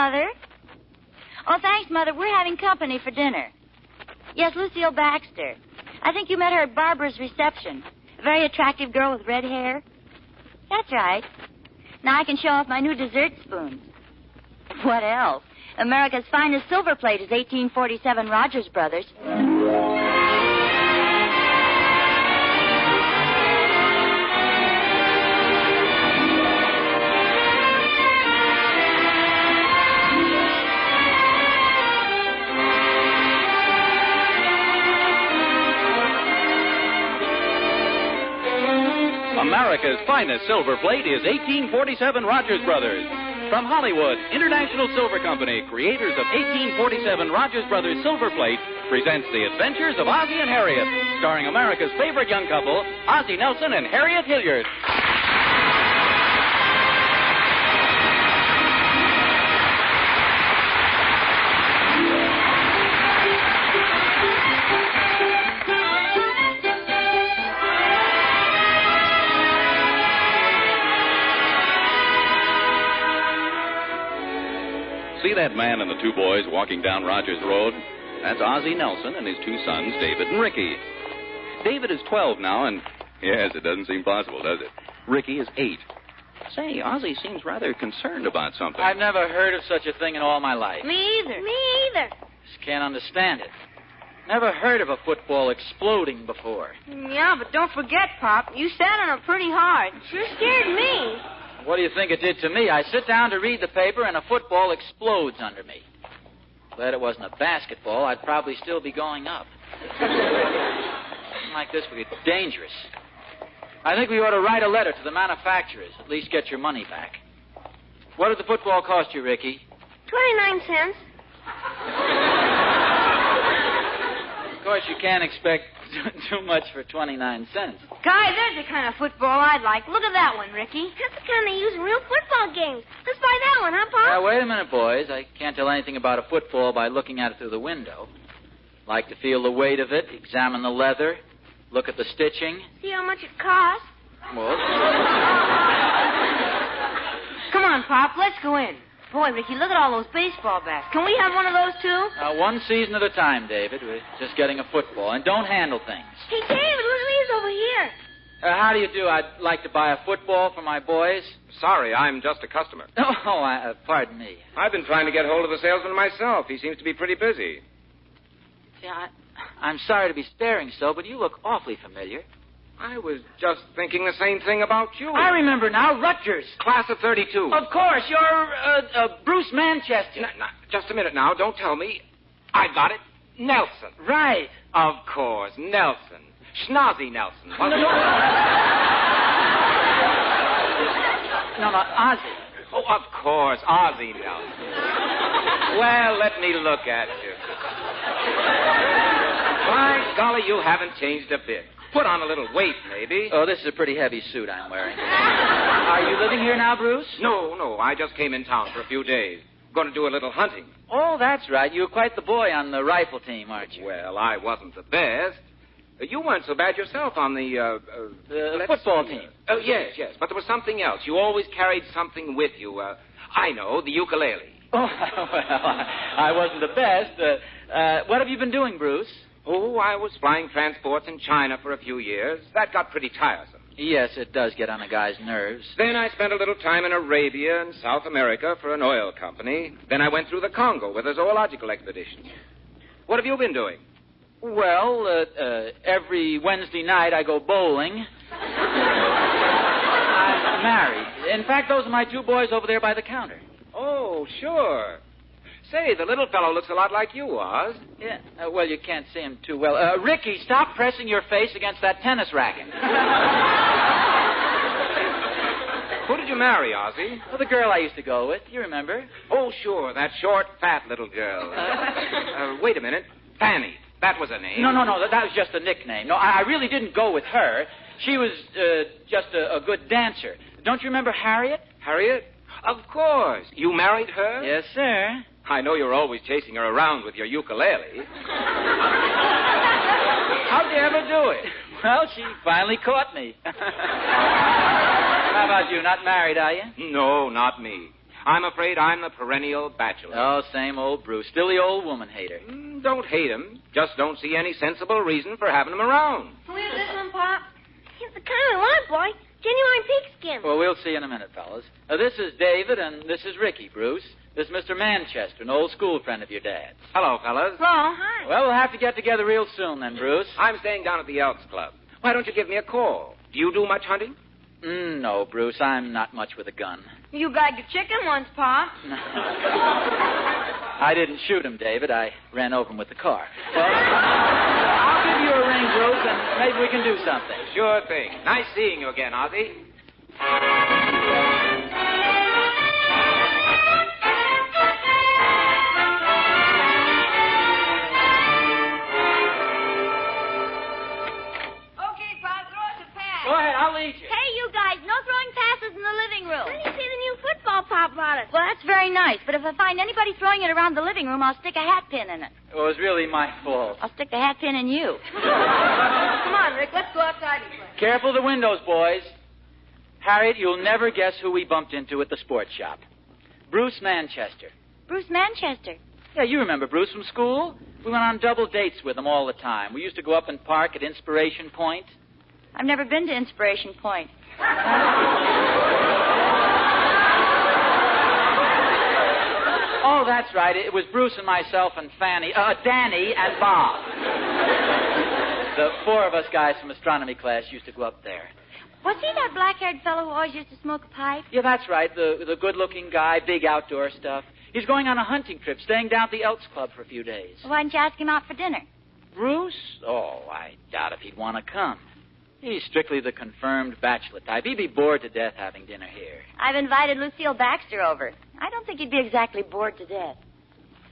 Mother. Oh, thanks, Mother. We're having company for dinner. Yes, Lucille Baxter. I think you met her at Barbara's reception. A very attractive girl with red hair. That's right. Now I can show off my new dessert spoons. What else? America's finest silver plate is 1847 Rogers Brothers. America's finest silver plate is 1847 Rogers Brothers. From Hollywood, International Silver Company, creators of 1847 Rogers Brothers Silver Plate, presents The Adventures of Ozzie and Harriet, starring America's favorite young couple, Ozzie Nelson and Harriet Hilliard. See that man and the two boys walking down Rogers Road? That's Ozzie Nelson and his two sons, David and Ricky. David is 12 now, and yes, it doesn't seem possible, does it? Ricky is 8. Say, Ozzie seems rather concerned about something. I've never heard of such a thing in all my life. Me either. Just can't understand it. Never heard of a football exploding before. Yeah, but don't forget, Pop, you sat on it pretty hard. Sure scared me. What do you think it did to me? I sit down to read the paper, and a football explodes under me. Glad it wasn't a basketball. I'd probably still be going up. Something like this would be dangerous. I think we ought to write a letter to the manufacturers. At least get your money back. What did the football cost you, Ricky? 29 cents. Of course, you can't expect too much for 29 cents. Guy, there's the kind of football I'd like. Look at that one, Ricky. That's the kind they use in real football games. Let's buy that one, huh, Pop? Now, wait a minute, boys. I can't tell anything about a football by looking at it through the window. Like to feel the weight of it, examine the leather, look at the stitching. See how much it costs? Well, Come on, Pop, let's go in. Boy, Ricky, look at all those baseball bats. Can we have one of those, too? one season at a time, David. We're just getting a football. And don't handle things. Hey, David, look at these over here. How do you do? I'd like to buy a football for my boys. Sorry, I'm just a customer. Oh, pardon me. I've been trying to get hold of the salesman myself. He seems to be pretty busy. Yeah, I'm sorry to be staring so, but you look awfully familiar. I was just thinking the same thing about you. I remember now, Rutgers. Class of 32. Of course, you're Bruce Manchester. Just a minute now. Don't tell me. I got it. Nelson. Right. Of course, Nelson. Schnozzy Nelson. No, Ozzie. Oh, of course, Ozzie Nelson. Well, let me look at you. By golly, you haven't changed a bit. Put on a little weight, maybe. Oh, this is a pretty heavy suit I'm wearing. Are you living here now, Bruce? No. I just came in town for a few days. Going to do a little hunting. Oh, that's right. You were quite the boy on the rifle team, aren't you? Well, I wasn't the best. You weren't so bad yourself on the football team. Oh, yes. But there was something else. You always carried something with you. I know, the ukulele. Oh, well, I wasn't the best. What have you been doing, Bruce? Oh, I was flying transports in China for a few years. That got pretty tiresome. Yes, it does get on a guy's nerves. Then I spent a little time in Arabia and South America for an oil company. Then I went through the Congo with a zoological expedition. What have you been doing? Well, every Wednesday night I go bowling. I'm married. In fact, those are my two boys over there by the counter. Oh, sure. Say, the little fellow looks a lot like you, Oz. Yeah, well, you can't see him too well. Ricky, stop pressing your face against that tennis racket. Who did you marry, Ozzie? Well, the girl I used to go with. You remember? Oh, sure, that short, fat little girl. Wait a minute. Fanny. That was her name. No, that was just a nickname. No, I really didn't go with her. She was just a good dancer. Don't you remember Harriet? Harriet? Of course. You married her? Yes, sir. I know you're always chasing her around with your ukulele. How'd you ever do it? Well, she finally caught me. How about you? Not married, are you? No, not me. I'm afraid I'm the perennial bachelor. Oh, same old Bruce. Still the old woman hater. Don't hate him. Just don't see any sensible reason for having him around. Can we have this one, Pop? He's the kind I want, boy. Genuine pigskin. Well, we'll see in a minute, fellas. This is David, and this is Ricky, Bruce. This is Mr. Manchester, an old school friend of your dad's. Hello, fellas. Hello, hi. Well, we'll have to get together real soon then, Bruce. I'm staying down at the Elks Club. Why don't you give me a call? Do you do much hunting? No, Bruce, I'm not much with a gun. You bagged a chicken once, Pop. I didn't shoot him, David. I ran over him with the car. Well, I'll give you a ring, Bruce, and maybe we can do something. Sure thing. Nice seeing you again, Ozzy. Okay, Pop, throw us a pass. Go ahead, I'll lead you. Hey, you guys, no throwing passes in the living room. When do you see the new football Pop brought us? Well, that's very nice, but if I find anybody throwing it around the living room, I'll stick a hat pin in it. It was really my fault. I'll stick the hat pin in you. Come on, Rick, let's go outside and play. Careful of the windows, boys. Harriet, you'll never guess who we bumped into at the sports shop. Bruce Manchester. Bruce Manchester. Yeah, you remember Bruce from school? We went on double dates with him all the time. We used to go up and park at Inspiration Point. I've never been to Inspiration Point. Oh, that's right. It was Bruce and myself and Danny and Bob. The four of us guys from astronomy class used to go up there. Was he that black-haired fellow who always used to smoke a pipe? Yeah, that's right. The good-looking guy, big outdoor stuff. He's going on a hunting trip, staying down at the Elks Club for a few days. Why didn't you ask him out for dinner? Bruce? Oh, I doubt if he'd want to come. He's strictly the confirmed bachelor type. He'd be bored to death having dinner here. I've invited Lucille Baxter over. I don't think he'd be exactly bored to death.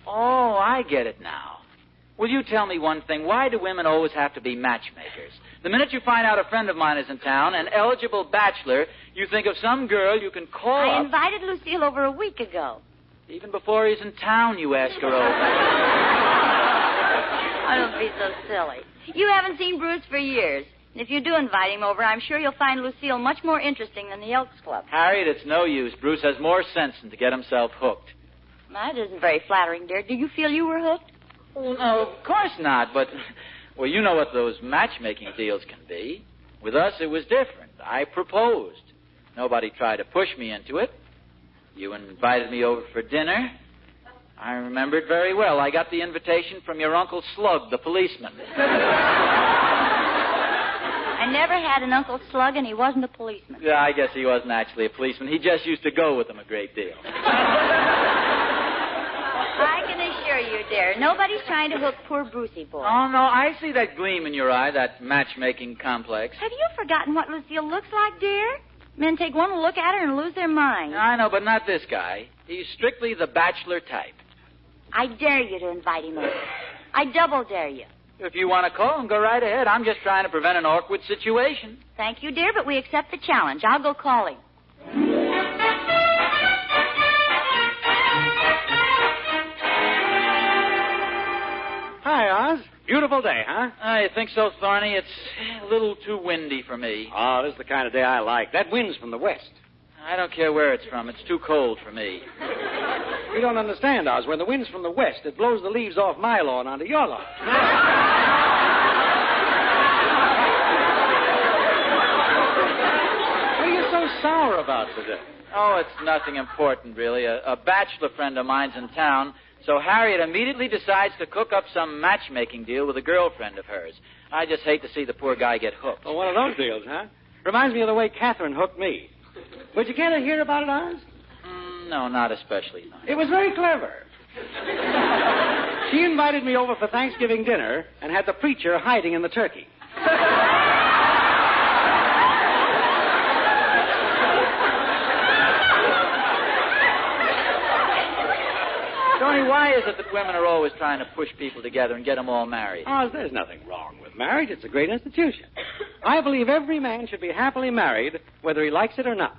Oh, I get it now. Will you tell me one thing? Why do women always have to be matchmakers? The minute you find out a friend of mine is in town, an eligible bachelor, you think of some girl you can call I up. invited Lucille over a week ago. Even before he's in town, you ask her over. Oh, don't be so silly. You haven't seen Bruce for years. And if you do invite him over, I'm sure you'll find Lucille much more interesting than the Elks Club. Harriet, it's no use. Bruce has more sense than to get himself hooked. That isn't very flattering, dear. Do you feel you were hooked? Oh, no, of course not, but, well, you know what those matchmaking deals can be. With us, it was different. I proposed. Nobody tried to push me into it. You invited me over for dinner. I remember it very well. I got the invitation from your Uncle Slug, the policeman. I never had an Uncle Slug, and he wasn't a policeman. Yeah, I guess he wasn't actually a policeman. He just used to go with them a great deal. I can assure you, dear, nobody's trying to hook poor Brucey boy. Oh, no, I see that gleam in your eye, that matchmaking complex. Have you forgotten what Lucille looks like, dear? Men take one look at her and lose their mind. I know, but not this guy. He's strictly the bachelor type. I dare you to invite him over. I double dare you. If you want to call him, go right ahead. I'm just trying to prevent an awkward situation. Thank you, dear, but we accept the challenge. I'll go call him. Hi, Oz. Beautiful day, huh? I think so, Thorny. It's a little too windy for me. Oh, this is the kind of day I like. That wind's from the west. I don't care where it's from. It's too cold for me. You don't understand, Oz. When the wind's from the west, it blows the leaves off my lawn onto your lawn. What are you so sour about today? Oh, it's nothing important, really. A bachelor friend of mine's in town, so Harriet immediately decides to cook up some matchmaking deal with a girlfriend of hers. I just hate to see the poor guy get hooked. Oh, one of those deals, huh? Reminds me of the way Catherine hooked me. Would you care to hear about it, Oz? No, not especially. No. It was very clever. She invited me over for Thanksgiving dinner and had the preacher hiding in the turkey. Tony, why is it that women are always trying to push people together and get them all married? Oz, there's nothing wrong with marriage. It's a great institution. I believe every man should be happily married, whether he likes it or not.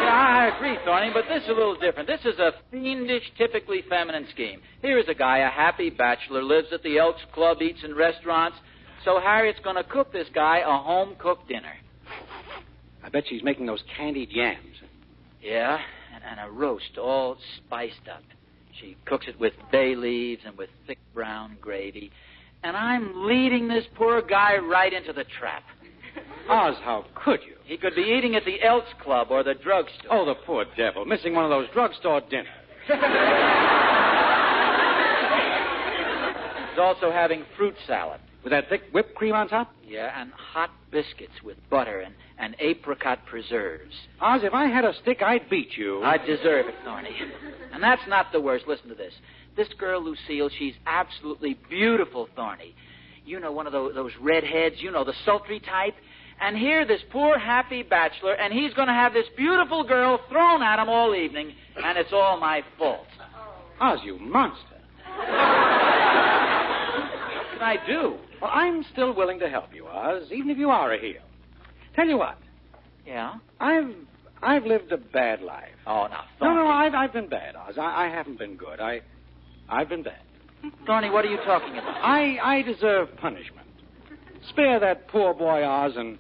Yeah, I agree, Thorny, but this is a little different. This is a fiendish, typically feminine scheme. Here is a guy, a happy bachelor, lives at the Elks Club, eats in restaurants. So Harriet's going to cook this guy a home-cooked dinner. I bet she's making those candied yams. Yeah, and a roast all spiced up. She cooks it with bay leaves and with thick brown gravy. And I'm leading this poor guy right into the trap. Oz, how could you? He could be eating at the Elks Club or the drugstore. Oh, the poor devil, missing one of those drugstore dinners. He's also having fruit salad. With that thick whipped cream on top? Yeah, and hot biscuits with butter and apricot preserves. Oz, if I had a stick, I'd beat you. I deserve it, Thorny. And that's not the worst. Listen to this. This girl, Lucille, she's absolutely beautiful, Thorny. You know, one of those redheads, you know, the sultry type. And here, this poor, happy bachelor, and he's going to have this beautiful girl thrown at him all evening, and it's all my fault. Oz, you monster. What can I do? Well, I'm still willing to help you, Oz, even if you are a heel. Tell you what. Yeah? I've lived a bad life. Oh, now, Thorny. No, I've been bad, Oz. I haven't been good. I've been bad. Thorny, what are you talking about? I deserve punishment. Spare that poor boy, Oz, and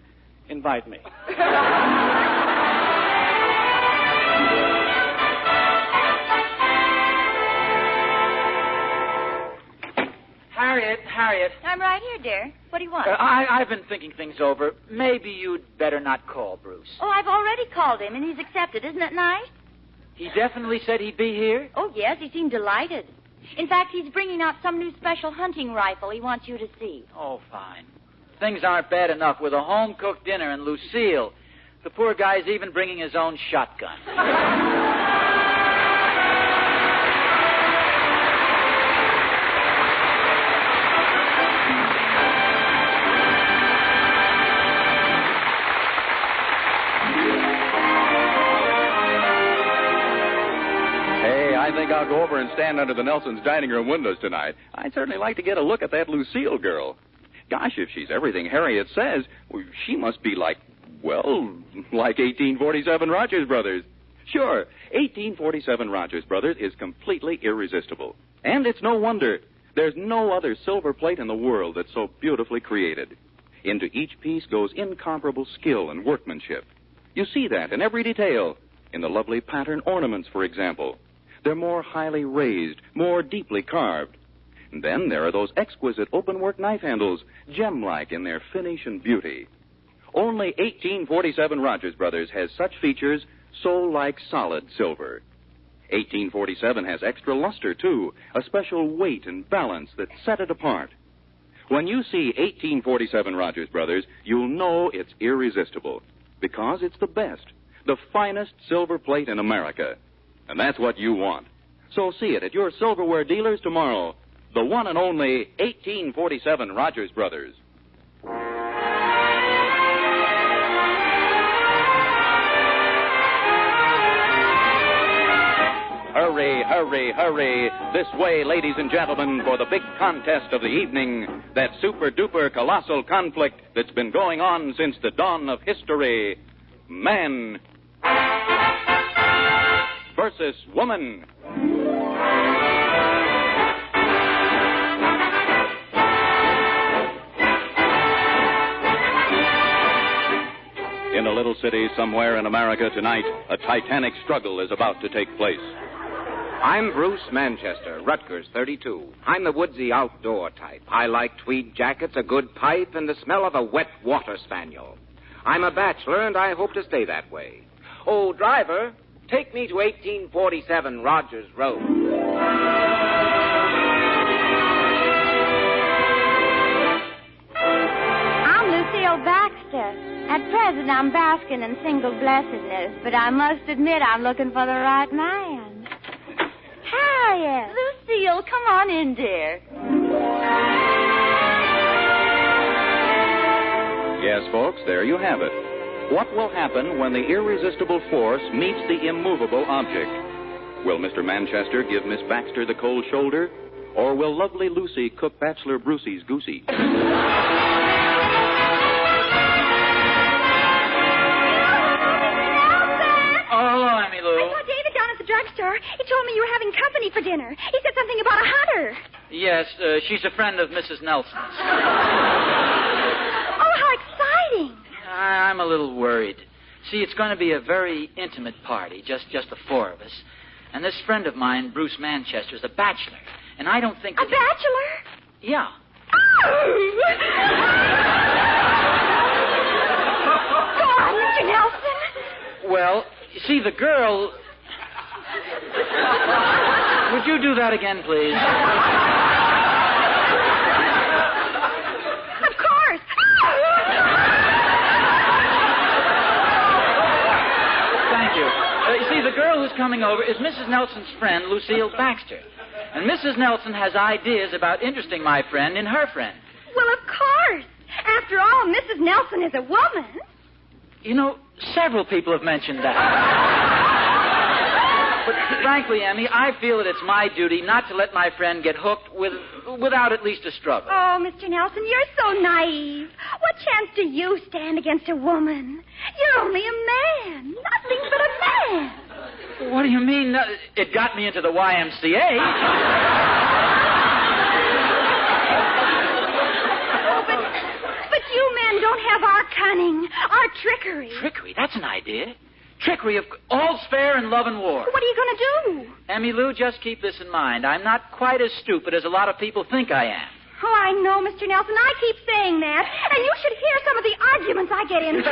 invite me. Harriet. I'm right here, dear. What do you want? I've been thinking things over. Maybe you'd better not call Bruce. Oh, I've already called him, and he's accepted. Isn't it nice? He definitely said he'd be here? Oh, yes. He seemed delighted. In fact, he's bringing out some new special hunting rifle he wants you to see. Oh, fine. Things aren't bad enough with a home-cooked dinner and Lucille. The poor guy's even bringing his own shotgun. I think I'll go over and stand under the Nelsons' dining room windows tonight. I'd certainly like to get a look at that Lucille girl. Gosh, if she's everything Harriet says, well, she must be like 1847 Rogers Brothers. Sure, 1847 Rogers Brothers is completely irresistible. And it's no wonder. There's no other silver plate in the world that's so beautifully created. Into each piece goes incomparable skill and workmanship. You see that in every detail. In the lovely pattern ornaments, for example. They're more highly raised, more deeply carved. And then there are those exquisite open-work knife handles, gem-like in their finish and beauty. Only 1847 Rogers Brothers has such features so like solid silver. 1847 has extra luster, too, a special weight and balance that set it apart. When you see 1847 Rogers Brothers, you'll know it's irresistible, because it's the best, the finest silver plate in America. And that's what you want. So see it at your silverware dealers tomorrow. The one and only 1847 Rogers Brothers. Hurry, hurry, hurry. This way, ladies and gentlemen, for the big contest of the evening. That super-duper colossal conflict that's been going on since the dawn of history. Man versus woman. In a little city somewhere in America tonight, a titanic struggle is about to take place. I'm Bruce Manchester, Rutgers, 32. I'm the woodsy outdoor type. I like tweed jackets, a good pipe, and the smell of a wet water spaniel. I'm a bachelor, and I hope to stay that way. Oh, driver, take me to 1847 Rogers Road. I'm Lucille Baxter. At present, I'm basking in single blessedness, but I must admit I'm looking for the right man. Harriet! Lucille, come on in, dear. Yes, folks, there you have it. What will happen when the irresistible force meets the immovable object? Will Mr. Manchester give Miss Baxter the cold shoulder? Or will lovely Lucy cook Bachelor Brucey's goosey? Drugstore. He told me you were having company for dinner. He said something about a hunter. Yes, she's a friend of Mrs. Nelson's. Oh, how exciting. I'm a little worried. See, it's going to be a very intimate party, just the four of us. And this friend of mine, Bruce Manchester, is a bachelor. And I don't think... A bachelor? Yeah. Go on, Mr. Nelson. Well, you see, the girl... Would you do that again, please? Of course. Thank you. You see, the girl who's coming over is Mrs. Nelson's friend, Lucille Baxter. And Mrs. Nelson has ideas about interesting my friend in her friend. Well, of course. After all, Mrs. Nelson is a woman. You know, several people have mentioned that. But frankly, Emmy, I feel that it's my duty not to let my friend get hooked without at least a struggle. Oh, Mr. Nelson, you're so naive. What chance do you stand against a woman? You're only a man. Nothing but a man. What do you mean? It got me into the YMCA. Oh, but you men don't have our cunning, our trickery. Trickery? That's an idea. Trickery of all's fair in love and war. What are you going to do? Emmy Lou, just keep this in mind. I'm not quite as stupid as a lot of people think I am. Oh, I know, Mr. Nelson. I keep saying that. And you should hear some of the arguments I get into.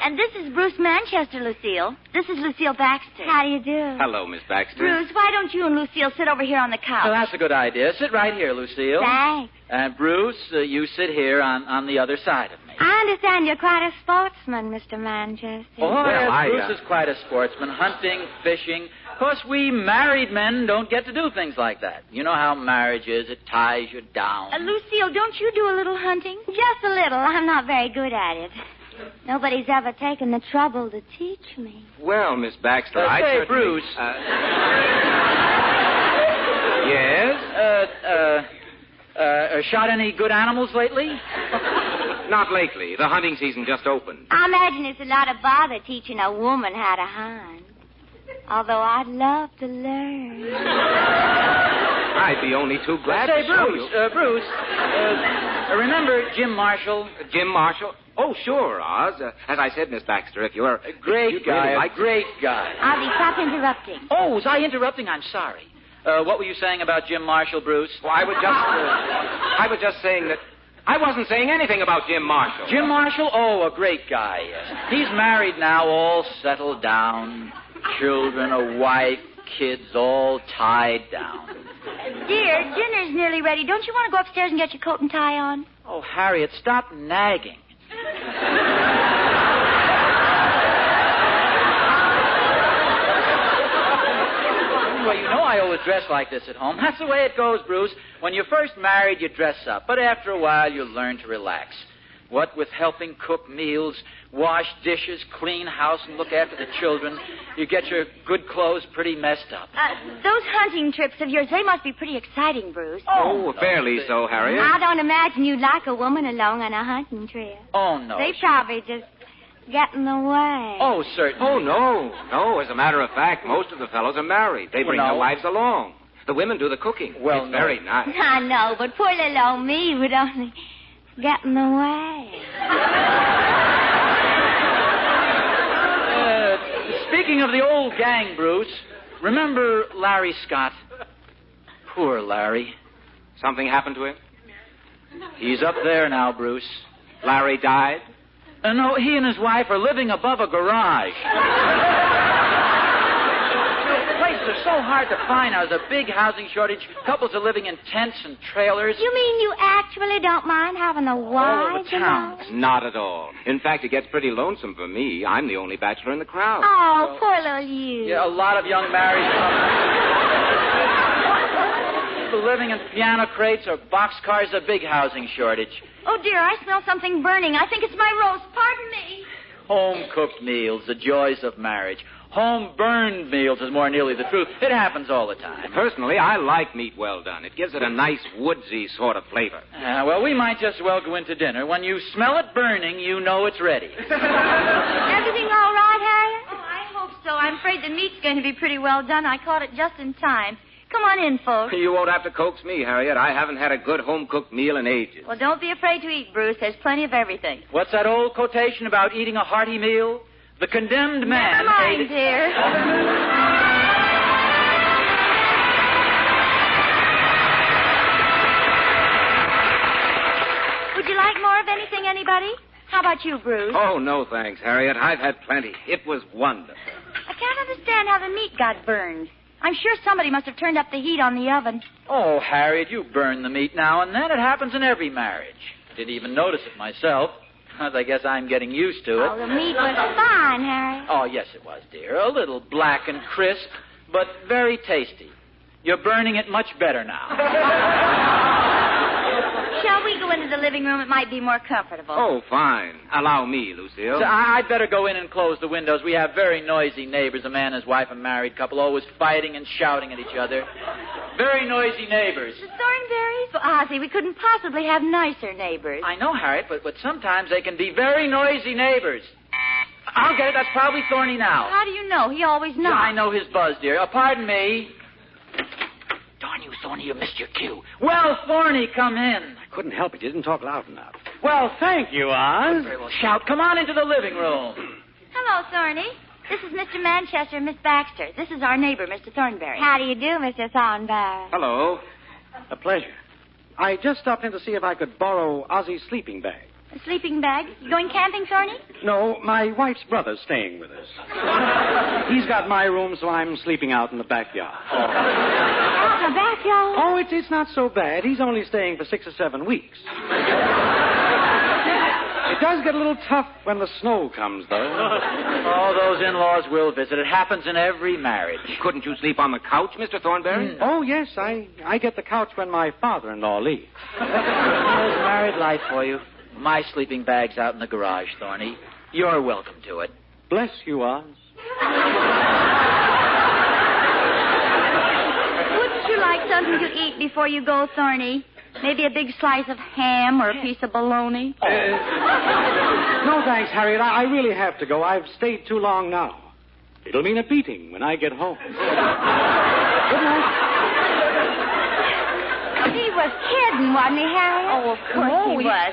And this is Bruce Manchester, Lucille. This is Lucille Baxter. How do you do? Hello, Miss Baxter. Bruce, why don't you and Lucille sit over here on the couch? Well, that's a good idea. Sit right here, Lucille. Thanks. Bruce, you sit here on the other side of me. I understand you're quite a sportsman, Mr. Manchester. Oh, Well, yes, Bruce is quite a sportsman. Hunting, fishing. Of course, we married men don't get to do things like that. You know how marriage is. It ties you down. Lucille, don't you do a little hunting? Just a little. I'm not very good at it. Nobody's ever taken the trouble to teach me. Well, Miss Baxter, I say, certainly... Bruce. Yes? Shot any good animals lately? Not lately. The hunting season just opened. I imagine it's a lot of bother teaching a woman how to hunt. Although I'd love to learn. I'd be only too glad Say, to show Bruce, you. Bruce, remember Jim Marshall? Jim Marshall? Oh, sure, Oz. As I said, Miss Baxter, if you're... A great guy, really like... a great guy. Ozzy, stop interrupting. Oh, was I interrupting? I'm sorry. What were you saying about Jim Marshall, Bruce? Well, I was just saying that... I wasn't saying anything about Jim Marshall. Jim Marshall? Oh, a great guy, yes. He's married now, all settled down. Children, a wife, kids, all tied down. Dear, dinner's nearly ready. Don't you want to go upstairs and get your coat and tie on? Oh, Harriet, stop nagging. Well, you know I always dress like this at home. That's the way it goes, Bruce. When you're first married, you dress up. But after a while, you learn to relax. What with helping cook meals, wash dishes, clean house, and look after the children, you get your good clothes pretty messed up. Those hunting trips of yours, they must be pretty exciting, Bruce. Oh, fairly so, Harriet. I don't imagine you'd like a woman along on a hunting trip. Oh, no. They probably just get in the way. Oh, certainly. Oh, no. No, as a matter of fact, most of the fellows are married. They bring their wives along. The women do the cooking. Well, it's no. very nice. I know, but poor little old me would only get in the way. Speaking of the old gang, Bruce, remember Larry Scott? Poor Larry. Something happened to him? He's up there now, Bruce. Larry died? No, he and his wife are living above a garage. Places are so hard to find now. There's a big housing shortage. Couples are living in tents and trailers. You mean you actually don't mind having a wife? All over town. Not at all. In fact, it gets pretty lonesome for me. I'm the only bachelor in the crowd. Oh, poor little you. Yeah, a lot of young married couples. People living in piano crates or boxcars, a big housing shortage. Oh, dear, I smell something burning. I think it's my roast. Pardon me. Home-cooked meals, the joys of marriage. Home-burned meals is more nearly the truth. It happens all the time. Personally, I like meat well done. It gives it a nice woodsy sort of flavor. Well, we might just well go into dinner. When you smell it burning, you know it's ready. Everything all right, Harriet? Oh, I hope so. I'm afraid the meat's going to be pretty well done. I caught it just in time. Come on in, folks. You won't have to coax me, Harriet. I haven't had a good home-cooked meal in ages. Well, don't be afraid to eat, Bruce. There's plenty of everything. What's that old quotation about eating a hearty meal? The condemned man Never mind, ate... dear. Would you like more of anything, anybody? How about you, Bruce? Oh, no, thanks, Harriet. I've had plenty. It was wonderful. I can't understand how the meat got burned. I'm sure somebody must have turned up the heat on the oven. Oh, Harriet, you burn the meat now and then. It happens in every marriage. Didn't even notice it myself. I guess I'm getting used to it. Oh, the meat was fine, Harry. Oh, yes, it was, dear. A little black and crisp, but very tasty. You're burning it much better now. Shall we go into the living room? It might be more comfortable. Oh, fine. Allow me, Lucille. So I'd better go in and close the windows. We have very noisy neighbors, a man, his wife, a married couple, always fighting and shouting at each other. Very noisy neighbors. The Thornberrys? Well, Ozzy, we couldn't possibly have nicer neighbors. I know, Harriet, but sometimes they can be very noisy neighbors. I'll get it. That's probably Thorny now. How do you know? He always knows. Yeah, I know his buzz, dear. Pardon me. Darn you, Thorny, you missed your cue. Well, Thorny, come in. I couldn't help it. You didn't talk loud enough. Well, Thank you, Oz. very well. Shout. Come on into the living room. Hello, Thorny. This is Mr. Manchester and Miss Baxter. This is our neighbor, Mr. Thornberry. How do you do, Mr. Thornberry? Hello. A pleasure. I just stopped in to see if I could borrow Ozzy's sleeping bag. A sleeping bag? You going camping, Thorny? No, my wife's brother's staying with us. He's got my room, so I'm sleeping out in the backyard. Out in the backyard? Oh, it's not so bad. He's only staying for 6 or 7 weeks. It does get a little tough when the snow comes, though. Oh, those in-laws will visit. It happens in every marriage. Couldn't you sleep on the couch, Mr. Thornberry? Oh, yes, I get the couch when my father-in-law leaves. There's married life for you. My sleeping bag's out in the garage, Thorny. You're welcome to it. Bless you, Oz. Wouldn't you like something to eat before you go, Thorny? Maybe a big slice of ham or a piece of bologna? No, thanks, Harriet. I really have to go. I've stayed too long now. It'll mean a beating when I get home. Good night. He was kidding, wasn't he, Harriet? Oh, of course he was.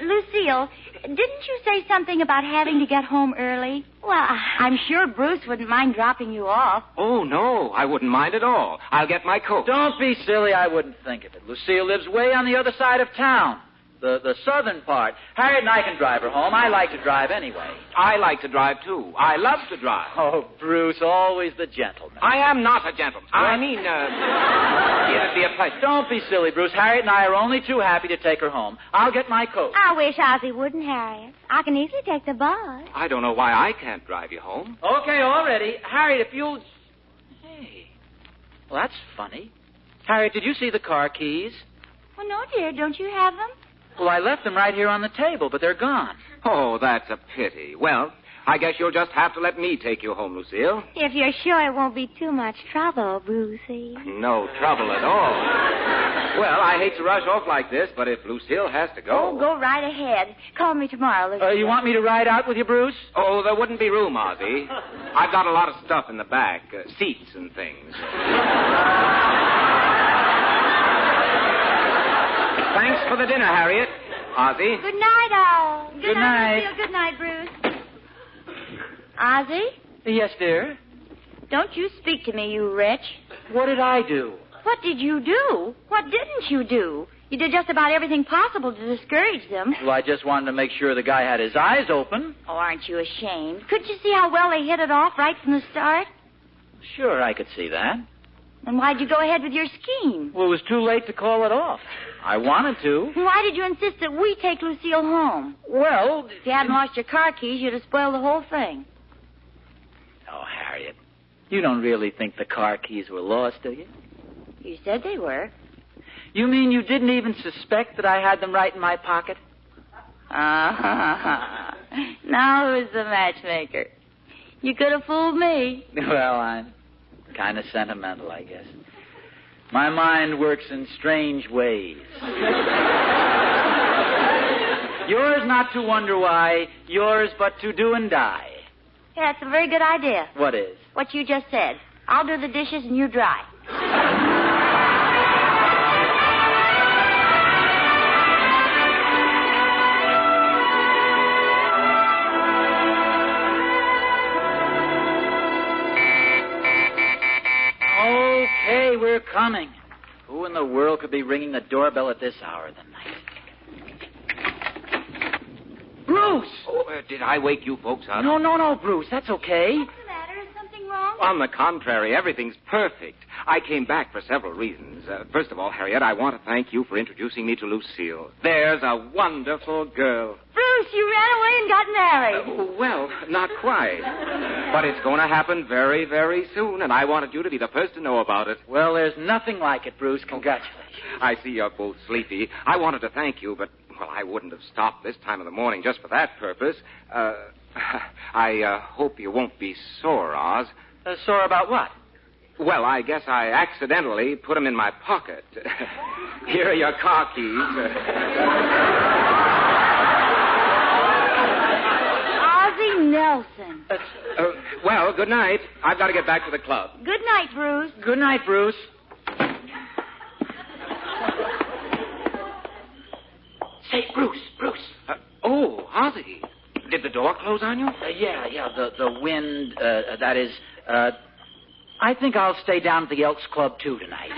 Lucille, didn't you say something about having to get home early? Well, I'm sure Bruce wouldn't mind dropping you off. Oh, no. I wouldn't mind at all. I'll get my coat. Don't be silly. I wouldn't think of it. Lucille lives way on the other side of town. The southern part. Harriet and I can drive her home. I like to drive anyway. I like to drive, too. I love to drive. Oh, Bruce, always the gentleman. I am not a gentleman. I mean, it'd be a pleasure. Don't be silly, Bruce. Harriet and I are only too happy to take her home. I'll get my coat. I wish Ozzy wouldn't, Harriet. I can easily take the bus. I don't know why I can't drive you home. Okay, all ready. Harriet, if you'll... Hey. Well, that's funny. Harriet, did you see the car keys? Well, no, dear. Don't you have them? Well, I left them right here on the table, but they're gone. Oh, that's a pity. Well, I guess you'll just have to let me take you home, Lucille. If you're sure it won't be too much trouble, Brucey. No trouble at all. Well, I hate to rush off like this, but if Lucille has to go... Oh, go right ahead. Call me tomorrow, Lucille. You want me to ride out with you, Bruce? Oh, there wouldn't be room, Ozzy. I've got a lot of stuff in the back, seats and things. Thanks for the dinner, Harriet. Ozzy? Good night, all. Good night, Lucille. Good night, Bruce. Ozzy? Yes, dear. Don't you speak to me, you wretch. What did I do? What did you do? What didn't you do? You did just about everything possible to discourage them. Well, I just wanted to make sure the guy had his eyes open. Oh, aren't you ashamed? Couldn't you see how well they hit it off right from the start? Sure, I could see that. Then why'd you go ahead with your scheme? Well, it was too late to call it off. I wanted to. Why did you insist that we take Lucille home? Well... If you hadn't lost your car keys, you'd have spoiled the whole thing. Oh, Harriet, you don't really think the car keys were lost, do you? You said they were. You mean you didn't even suspect that I had them right in my pocket? Now who's the matchmaker? You could have fooled me. Well, I'm kind of sentimental, I guess. My mind works in strange ways. Yours not to wonder why, yours but to do and die. Yeah, it's a very good idea. What is? What you just said. I'll do the dishes and you dry. Okay, we're coming. Who in the world could be ringing the doorbell at this hour of the night? Bruce! Oh, did I wake you folks up? No, Bruce. That's okay. What's the matter? Is something wrong? On the contrary, everything's perfect. I came back for several reasons. First of all, Harriet, I want to thank you for introducing me to Lucille. There's a wonderful girl. Bruce, you ran away and got married. Well, not quite. But it's going to happen very, very soon, and I wanted you to be the first to know about it. Well, there's nothing like it, Bruce. Congratulations. I see you're both sleepy. I wanted to thank you, but, well, I wouldn't have stopped this time of the morning just for that purpose. I hope you won't be sore, Oz. Sore about what? Well, I guess I accidentally put them in my pocket. Here are your car keys. Ozzie Nelson. Well, good night. I've got to get back to the club. Good night, Bruce. Good night, Bruce. Say, Bruce. Oh, Ozzie. Did the door close on you? Yeah, the wind, that is, I think I'll stay down at the Elks Club, too, tonight.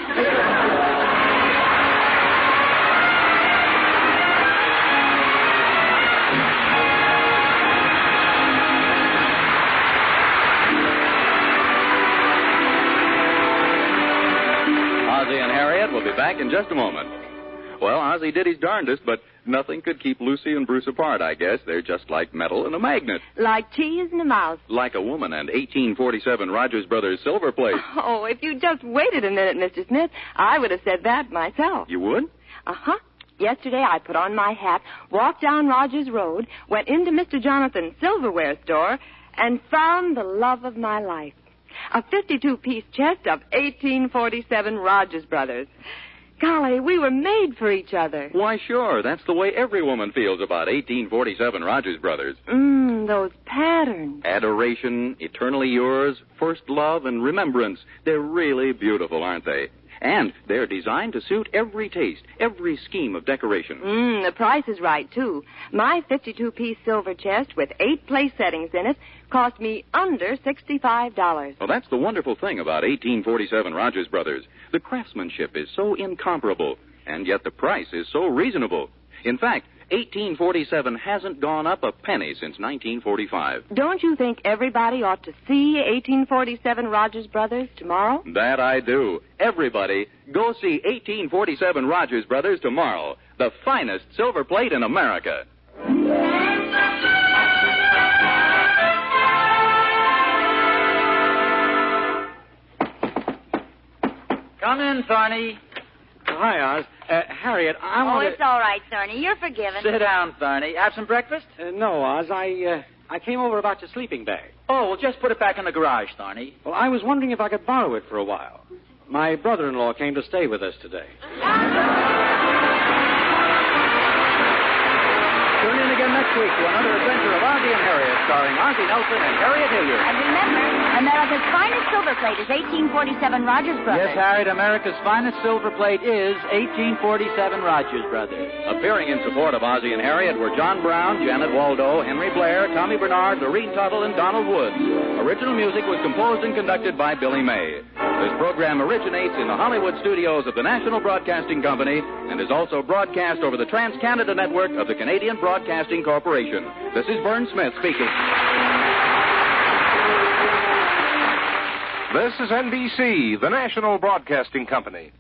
Ozzie and Harriet will be back in just a moment. Well, Ozzie did his darndest, but nothing could keep Lucy and Bruce apart, I guess. They're just like metal and a magnet. Like cheese and a mouse. Like a woman and 1847 Rogers Brothers silver plate. Oh, if you just waited a minute, Mr. Smith, I would have said that myself. You would? Uh-huh. Yesterday I put on my hat, walked down Rogers Road, went into Mr. Jonathan's silverware store, and found the love of my life. A 52-piece chest of 1847 Rogers Brothers. Golly, we were made for each other. Why, sure. That's the way every woman feels about 1847 Rogers Brothers. Those patterns. Adoration, eternally yours, first love, and remembrance. They're really beautiful, aren't they? And they're designed to suit every taste, every scheme of decoration. The price is right, too. My 52-piece silver chest with 8 place settings in it cost me under $65. Well, that's the wonderful thing about 1847 Rogers Brothers. The craftsmanship is so incomparable, and yet the price is so reasonable. In fact, 1847 hasn't gone up a penny since 1945. Don't you think everybody ought to see 1847 Rogers Brothers tomorrow? That I do. Everybody, go see 1847 Rogers Brothers tomorrow. The finest silver plate in America. Come in, Thorny. Hi, Oz. Harriet, I Oh, want it's all right, Thorny. You're forgiven. Sit down, Thorny. Have some breakfast? No, Oz. I came over about your sleeping bag. Oh, well, just put it back in the garage, Thorny. Well, I was wondering if I could borrow it for a while. My brother-in-law came to stay with us today. Tune in again next week to another adventure of Ozzie and Harriet, starring Ozzie Nelson and Harriet Hilliard. And remember, America's finest silver plate is 1847 Rogers Brothers. Yes, Harriet, America's finest silver plate is 1847 Rogers Brothers. Appearing in support of Ozzie and Harriet were John Brown, Janet Waldo, Henry Blair, Tommy Bernard, Lorene Tuttle, and Donald Woods. Original music was composed and conducted by Billy May. This program originates in the Hollywood studios of the National Broadcasting Company and is also broadcast over the Trans-Canada Network of the Canadian Broadcasting Corporation. This is Vern Smith speaking. This is NBC, the National Broadcasting Company.